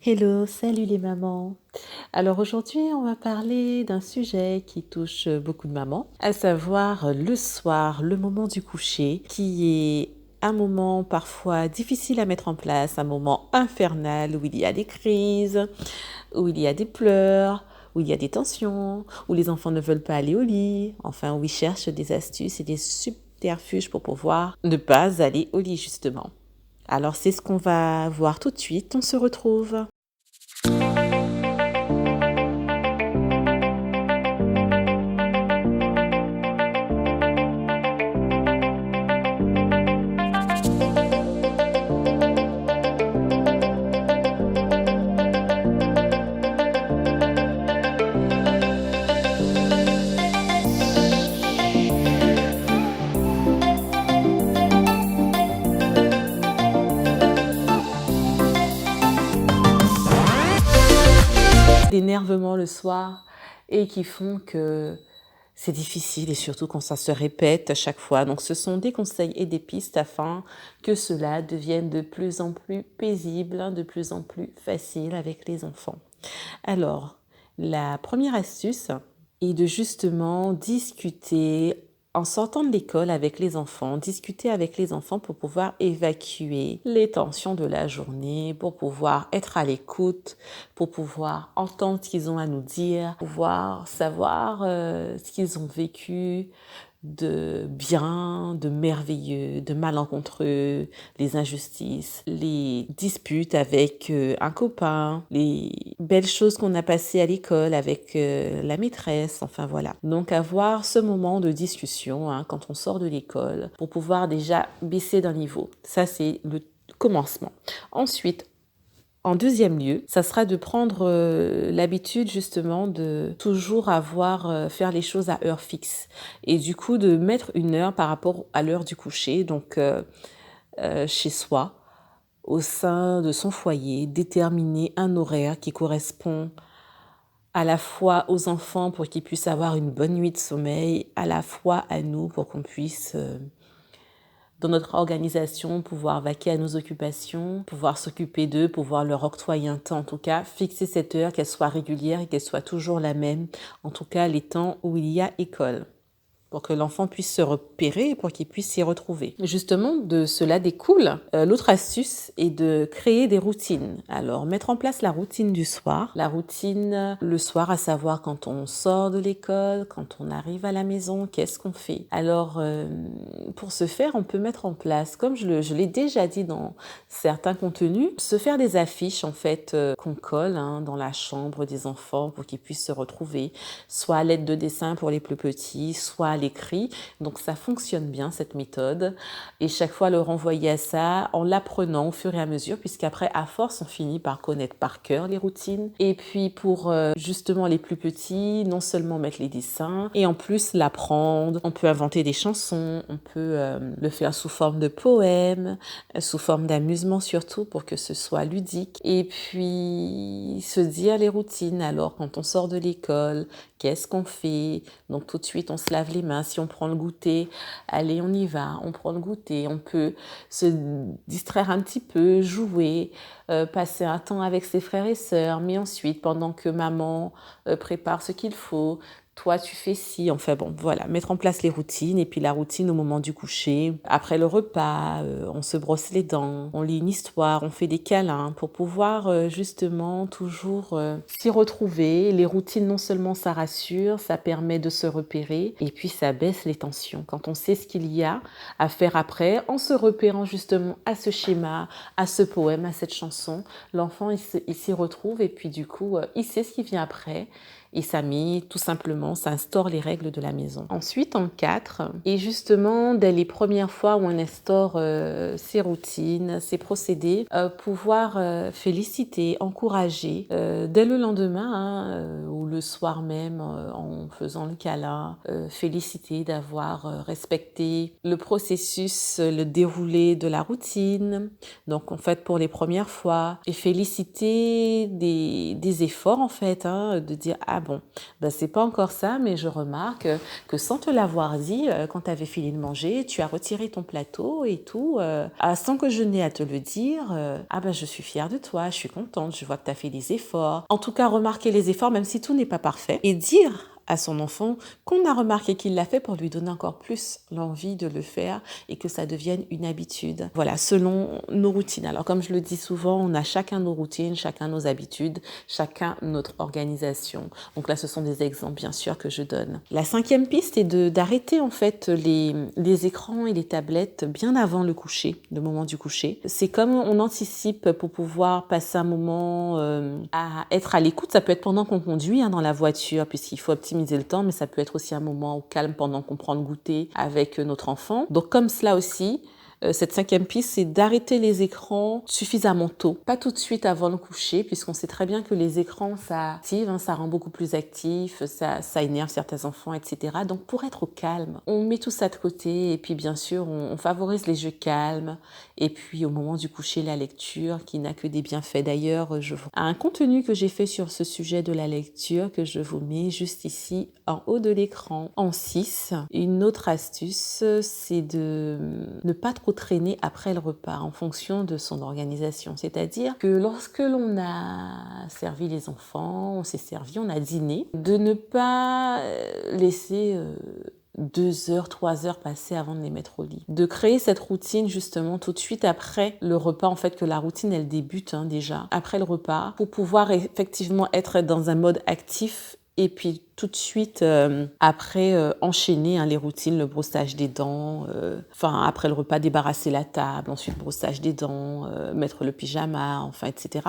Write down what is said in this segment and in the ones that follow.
Hello, salut les mamans. Alors aujourd'hui, on va parler d'un sujet qui touche beaucoup de mamans, à savoir le soir, le moment du coucher, qui est un moment parfois difficile à mettre en place, un moment infernal où il y a des crises, où il y a des pleurs, où il y a des tensions, où les enfants ne veulent pas aller au lit, enfin où ils cherchent des astuces et des subterfuges pour pouvoir ne pas aller au lit justement. Alors c'est ce qu'on va voir tout de suite, on se retrouve. D'énervement le soir et qui font que c'est difficile et surtout quand ça se répète à chaque fois. Donc ce sont des conseils et des pistes afin que cela devienne de plus en plus paisible, de plus en plus facile avec les enfants. Alors, la première astuce est de justement discuter en sortant de l'école avec les enfants, discuter avec les enfants pour pouvoir évacuer les tensions de la journée, pour pouvoir être à l'écoute, pour pouvoir entendre ce qu'ils ont à nous dire, pouvoir savoir ce qu'ils ont vécu de bien, de merveilleux, de malencontreux, les injustices, les disputes avec un copain, les belles choses qu'on a passées à l'école avec la maîtresse, enfin voilà. Donc avoir ce moment de discussion quand on sort de l'école pour pouvoir déjà baisser d'un niveau. Ça, c'est le commencement. Ensuite, en deuxième lieu, ça sera de prendre l'habitude justement de toujours faire les choses à heure fixe et du coup de mettre une heure par rapport à l'heure du coucher, donc chez soi, au sein de son foyer, déterminer un horaire qui correspond à la fois aux enfants pour qu'ils puissent avoir une bonne nuit de sommeil, à la fois à nous pour qu'on puisse dans notre organisation, pouvoir vaquer à nos occupations, pouvoir s'occuper d'eux, pouvoir leur octroyer un temps, en tout cas, fixer cette heure, qu'elle soit régulière et qu'elle soit toujours la même, en tout cas les temps où il y a école, pour que l'enfant puisse se repérer et pour qu'il puisse s'y retrouver. Justement, de cela découle l'autre astuce est de créer des routines. Alors, mettre en place la routine du soir, la routine le soir, à savoir quand on sort de l'école, quand on arrive à la maison, qu'est-ce qu'on fait. Alors, pour ce faire, on peut mettre en place, comme je l'ai déjà dit dans certains contenus, se faire des affiches en fait qu'on colle dans la chambre des enfants pour qu'ils puissent se retrouver, soit à l'aide de dessins pour les plus petits, soit à l'écrit. Donc ça fonctionne bien cette méthode et chaque fois le renvoyer à ça en l'apprenant au fur et à mesure puisqu'après à force on finit par connaître par cœur les routines. Et puis pour justement les plus petits, non seulement mettre les dessins et en plus l'apprendre, on peut inventer des chansons, on peut le faire sous forme de poèmes, sous forme d'amusement surtout pour que ce soit ludique. Et puis se dire les routines, alors quand on sort de l'école, qu'est-ce qu'on fait? Donc tout de suite on se lave les mains, si on prend le goûter, allez on y va, on prend le goûter, on peut se distraire un petit peu, jouer, passer un temps avec ses frères et sœurs, mais ensuite pendant que maman prépare ce qu'il faut, toi tu fais ci, enfin bon, voilà, mettre en place les routines et puis la routine au moment du coucher. Après le repas, on se brosse les dents, on lit une histoire, on fait des câlins pour pouvoir justement toujours s'y retrouver. Les routines, non seulement ça rassure, ça permet de se repérer et puis ça baisse les tensions. Quand on sait ce qu'il y a à faire après, en se repérant justement à ce schéma, à ce poème, à cette chanson, l'enfant il s'y retrouve et puis du coup, il sait ce qui vient après. Et ça met tout simplement, ça instaure les règles de la maison. Ensuite, en 4, et justement, dès les premières fois où on instaure ces routines, ces procédés, pouvoir féliciter, encourager, dès le lendemain ou le soir même, en faisant le câlin, féliciter d'avoir respecté le processus, le déroulé de la routine. Donc, en fait, pour les premières fois, et féliciter des efforts, en fait, de dire « Ah, bon, ben, c'est pas encore ça, mais je remarque que sans te l'avoir dit, quand tu avais fini de manger, tu as retiré ton plateau et tout, sans que je n'ai à te le dire. Ah ben, je suis fière de toi, je suis contente, je vois que tu as fait des efforts. En tout cas, remarquer les efforts, même si tout n'est pas parfait, et dire à son enfant qu'on a remarqué qu'il l'a fait pour lui donner encore plus l'envie de le faire et que ça devienne une habitude. Voilà, selon nos routines. Alors comme je le dis souvent, on a chacun nos routines, chacun nos habitudes, chacun notre organisation. Donc là, ce sont des exemples bien sûr que je donne. La 5e piste est d'arrêter en fait les écrans et les tablettes bien avant le coucher, le moment du coucher. C'est comme on anticipe pour pouvoir passer un moment à être à l'écoute. Ça peut être pendant qu'on conduit dans la voiture, puisqu'il faut optimiser le temps, mais ça peut être aussi un moment au calme pendant qu'on prend le goûter avec notre enfant. Donc comme cela aussi, cette 5e piste, c'est d'arrêter les écrans suffisamment tôt. Pas tout de suite avant le coucher, puisqu'on sait très bien que les écrans, ça active, ça rend beaucoup plus actif, ça énerve certains enfants, etc. Donc pour être au calme, on met tout ça de côté et puis bien sûr, on favorise les jeux calmes. Et puis au moment du coucher, la lecture qui n'a que des bienfaits. D'ailleurs, je vous un contenu que j'ai fait sur ce sujet de la lecture que je vous mets juste ici en haut de l'écran. En 6, une autre astuce, c'est de ne pas trop traîner après le repas en fonction de son organisation. C'est-à-dire que lorsque l'on a servi les enfants, on s'est servi, on a dîné, de ne pas laisser 2 heures, 3 heures passées avant de les mettre au lit. De créer cette routine justement tout de suite après le repas, en fait que la routine elle débute déjà après le repas pour pouvoir effectivement être dans un mode actif et puis tout de suite après enchaîner les routines, le brossage des dents, après le repas débarrasser la table, ensuite brossage des dents, mettre le pyjama, etc.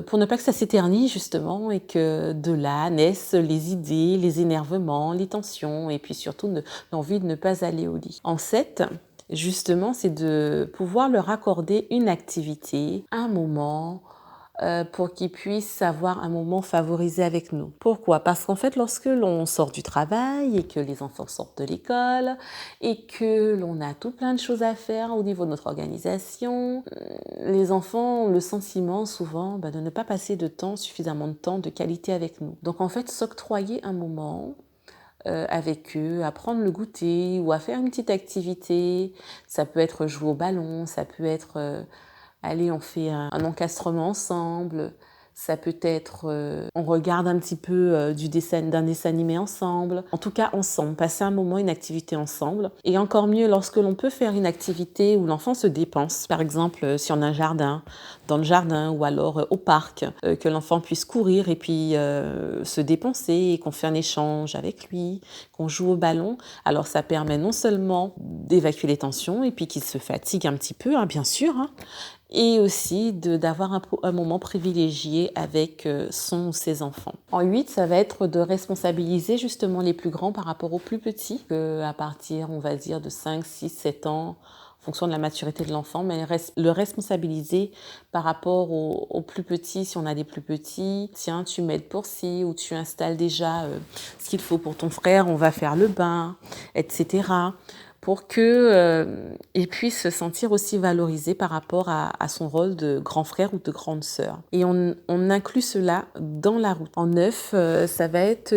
Pour ne pas que ça s'éternise justement et que de là naissent les idées, les énervements, les tensions et puis surtout l'envie de ne pas aller au lit. En 7, justement, c'est de pouvoir leur accorder une activité, un moment, pour qu'ils puissent avoir un moment favorisé avec nous. Pourquoi? Parce qu'en fait, lorsque l'on sort du travail et que les enfants sortent de l'école et que l'on a tout plein de choses à faire au niveau de notre organisation, les enfants ont le sentiment souvent de ne pas passer suffisamment de temps de qualité avec nous. Donc en fait, s'octroyer un moment avec eux, à prendre le goûter ou à faire une petite activité. Ça peut être jouer au ballon, ça peut être allez, on fait un encastrement ensemble. Ça peut être, on regarde un petit peu d'un dessin animé ensemble. En tout cas, ensemble, passer un moment, une activité ensemble. Et encore mieux, lorsque l'on peut faire une activité où l'enfant se dépense. Par exemple, si on a un jardin, dans le jardin ou alors au parc, que l'enfant puisse courir et puis se dépenser et qu'on fait un échange avec lui, qu'on joue au ballon. Alors, ça permet non seulement d'évacuer les tensions et puis qu'il se fatigue un petit peu, bien sûr, et aussi d'avoir un moment privilégié avec son ou ses enfants. En 8, ça va être de responsabiliser justement les plus grands par rapport aux plus petits, à partir, on va dire, de 5, 6, 7 ans, en fonction de la maturité de l'enfant, mais le responsabiliser par rapport aux plus petits, si on a des plus petits. Tiens, tu m'aides pour ci, ou tu installes déjà ce qu'il faut pour ton frère, on va faire le bain, etc., pour qu'il puisse se sentir aussi valorisé par rapport à son rôle de grand frère ou de grande sœur. Et on inclut cela dans la route. En 9, ça va être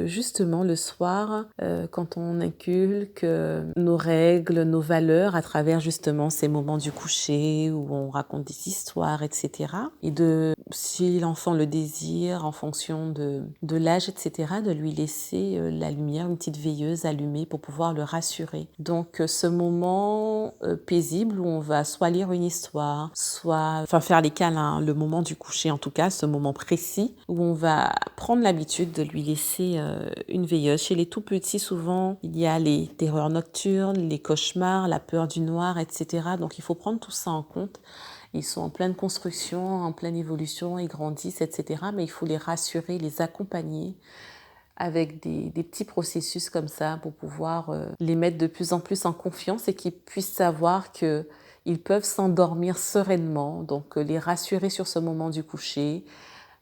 justement le soir, quand on inculque nos règles, nos valeurs à travers justement ces moments du coucher où on raconte des histoires, etc. Et si l'enfant le désire, en fonction de l'âge, etc., de lui laisser la lumière, une petite veilleuse allumée pour pouvoir le rassurer. Donc ce moment paisible où on va soit lire une histoire, soit faire les câlins, le moment du coucher en tout cas, ce moment précis où on va prendre l'habitude de lui laisser une veilleuse. Chez les tout petits, souvent, il y a les terreurs nocturnes, les cauchemars, la peur du noir, etc. Donc il faut prendre tout ça en compte. Ils sont en pleine construction, en pleine évolution, ils grandissent, etc. Mais il faut les rassurer, les accompagner avec des petits processus comme ça pour pouvoir les mettre de plus en plus en confiance et qu'ils puissent savoir qu'ils peuvent s'endormir sereinement. Donc les rassurer sur ce moment du coucher.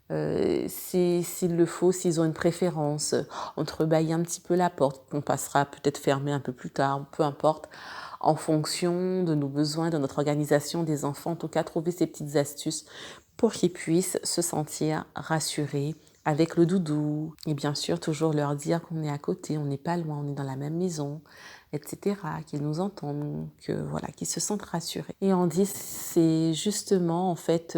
S'il le faut, s'ils ont une préférence, entrebâiller un petit peu la porte, qu'on passera peut-être fermer un peu plus tard, peu importe, en fonction de nos besoins, de notre organisation des enfants. En tout cas, trouver ces petites astuces pour qu'ils puissent se sentir rassurés avec le doudou. Et bien sûr, toujours leur dire qu'on est à côté, on n'est pas loin, on est dans la même maison, etc., qu'ils nous entendent, que voilà, qu'ils se sentent rassurés. Et on dit c'est justement en fait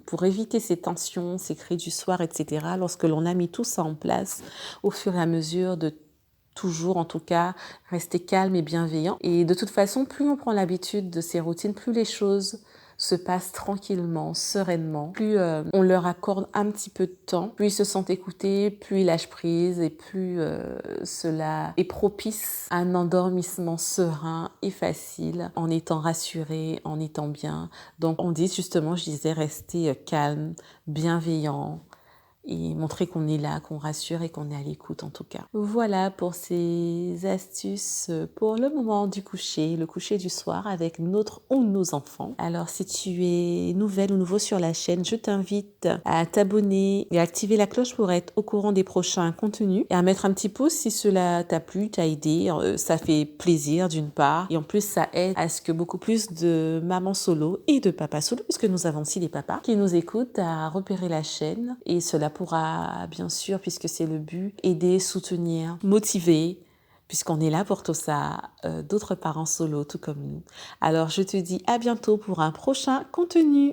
pour éviter ces tensions, ces cris du soir, etc., lorsque l'on a mis tout ça en place au fur et à mesure de toujours en tout cas rester calme et bienveillant. Et de toute façon, plus on prend l'habitude de ces routines, plus les choses se passent tranquillement, sereinement, plus on leur accorde un petit peu de temps, plus ils se sentent écoutés, plus ils lâchent prise et plus cela est propice à un endormissement serein et facile en étant rassuré, en étant bien. Donc on dit justement, je disais, rester calme, bienveillant, et montrer qu'on est là, qu'on rassure et qu'on est à l'écoute en tout cas. Voilà pour ces astuces pour le moment du coucher, le coucher du soir avec notre ou nos enfants. Alors si tu es nouvelle ou nouveau sur la chaîne, je t'invite à t'abonner et à activer la cloche pour être au courant des prochains contenus et à mettre un petit pouce si cela t'a plu, t'a aidé. Ça fait plaisir d'une part et en plus ça aide à ce que beaucoup plus de mamans solo et de papas solo, puisque nous avons aussi des papas qui nous écoutent, à repérer la chaîne et cela pourra bien sûr, puisque c'est le but, aider, soutenir, motiver, puisqu'on est là pour tout ça, d'autres parents solo tout comme nous. Alors je te dis à bientôt pour un prochain contenu.